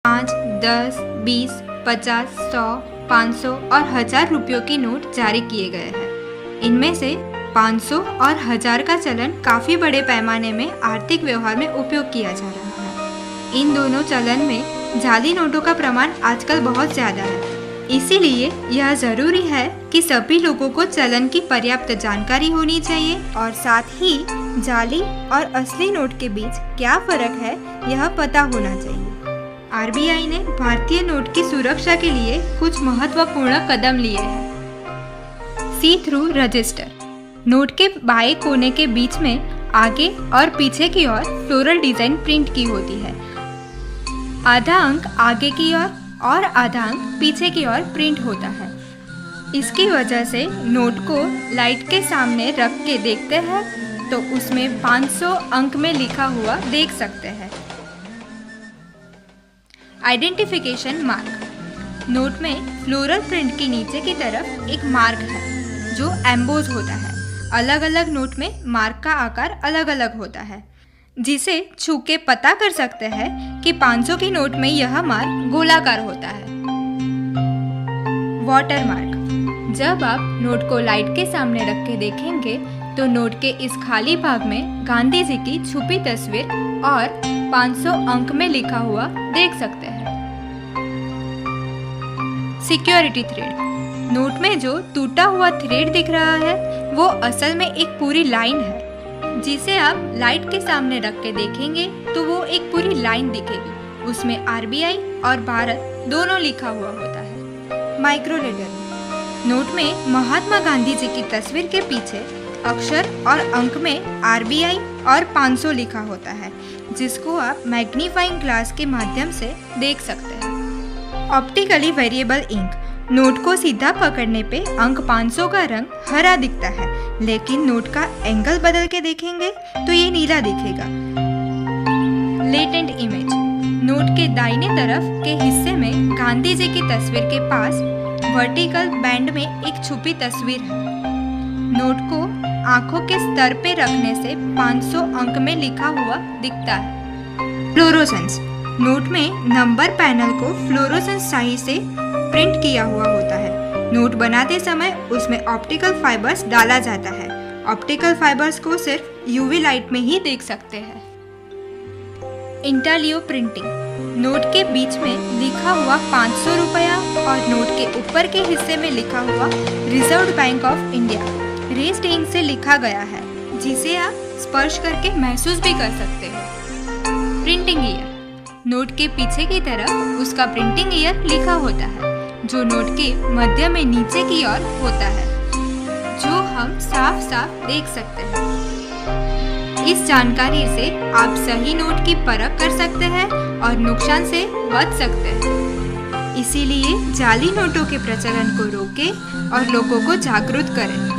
5, 10, 20, 50, 100, 500 और 1000 रुपयों के नोट जारी किए गए हैं। इनमें से 500 और 1000 का चलन काफ़ी बड़े पैमाने में आर्थिक व्यवहार में उपयोग किया जा रहा है। इन दोनों चलन में जाली नोटों का प्रमाण आजकल बहुत ज़्यादा है। इसीलिए यह ज़रूरी है कि सभी लोगों को चलन की पर्याप्त जानकारी होनी चाहिए और साथ ही जाली और असली नोट के बीच क्या फ़र्क है यह पता होना चाहिए। आरबीआई ने भारतीय नोट की सुरक्षा के लिए कुछ महत्वपूर्ण कदम लिए हैं। सी थ्रू रजिस्टर। नोट के बाएं कोने के बीच में आगे और पीछे की ओर फ्लोरल डिजाइन प्रिंट की होती है। आधा अंक आगे की ओर और आधा अंक पीछे की ओर प्रिंट होता है। इसकी वजह से नोट को लाइट के सामने रख के देखते हैं तो उसमें 500 अंक में लिखा हुआ देख सकते हैं। Identification mark. नोट में फ्लोरल प्रिंट के नीचे की तरफ एक मार्क है जो एम्बोज होता है। अलग अलग नोट में मार्क का आकार अलग अलग होता है, जिसे छू के पता कर सकते हैं कि 500 की नोट में यह मार्क गोलाकार होता है। Water mark. जब आप नोट को लाइट के सामने रख के देखेंगे तो नोट के इस खाली भाग में गांधी जी की छुपी तस्वीर और 500 अंक में लिखा हुआ देख सकते हैं। Security thread. नोट में जो टूटा हुआ थ्रेड दिख रहा है वो असल में एक पूरी लाइन है, जिसे आप लाइट के सामने रख के देखेंगे तो वो एक पूरी लाइन दिखेगी। उसमें आरबीआई और भारत दोनों लिखा हुआ होता है। Micro letter. नोट में महात्मा गांधी जी की तस्वीर के पीछे अक्षर और अंक में आरबीआई और 500 लिखा होता है, जिसको आप मैग्नीफाइंग ग्लास के माध्यम से देख सकते हैं। Optically variable ink. नोट को सीधा पकड़ने पे अंक 500 का रंग हरा दिखता है, लेकिन नोट का एंगल बदल के देखेंगे तो ये नीला दिखेगा। Latent image. नोट के दाहिने तरफ के हिस्से में गांधी जी की तस्वीर के पास वर्टिकल बैंड में एक छुपी तस्वीर है। नोट को आंखों के स्तर पे रखने से 500 अंक में लिखा हुआ दिखता है। फ्लोरोसेंस। नोट में नंबर पैनल को फ्लोरोसेंस स्याही से प्रिंट किया हुआ होता है। नोट बनाते समय उसमें ऑप्टिकल फाइबर्स डाला जाता है। ऑप्टिकल फाइबर्स को सिर्फ यूवी लाइट में ही देख सकते हैं। इंटालियो प्रिंटिंग। नोट के बीच में लिखा हुआ 500 रुपया और नोट के ऊपर के हिस्से में लिखा हुआ Reserve Bank of India raised ink से लिखा गया है, जिसे आप स्पर्श करके महसूस भी कर सकते हो। Printing year. नोट के पीछे की तरफ उसका प्रिंटिंग ईयर लिखा होता है, जो नोट के मध्य में नीचे की ओर होता है, जो हम साफ साफ देख सकते हैं। इस जानकारी से आप सही नोट की परख कर सकते हैं और नुकसान से बच सकते हैं। इसीलिए जाली नोटों के प्रचलन को रोकें और लोगों को जागरूक करें।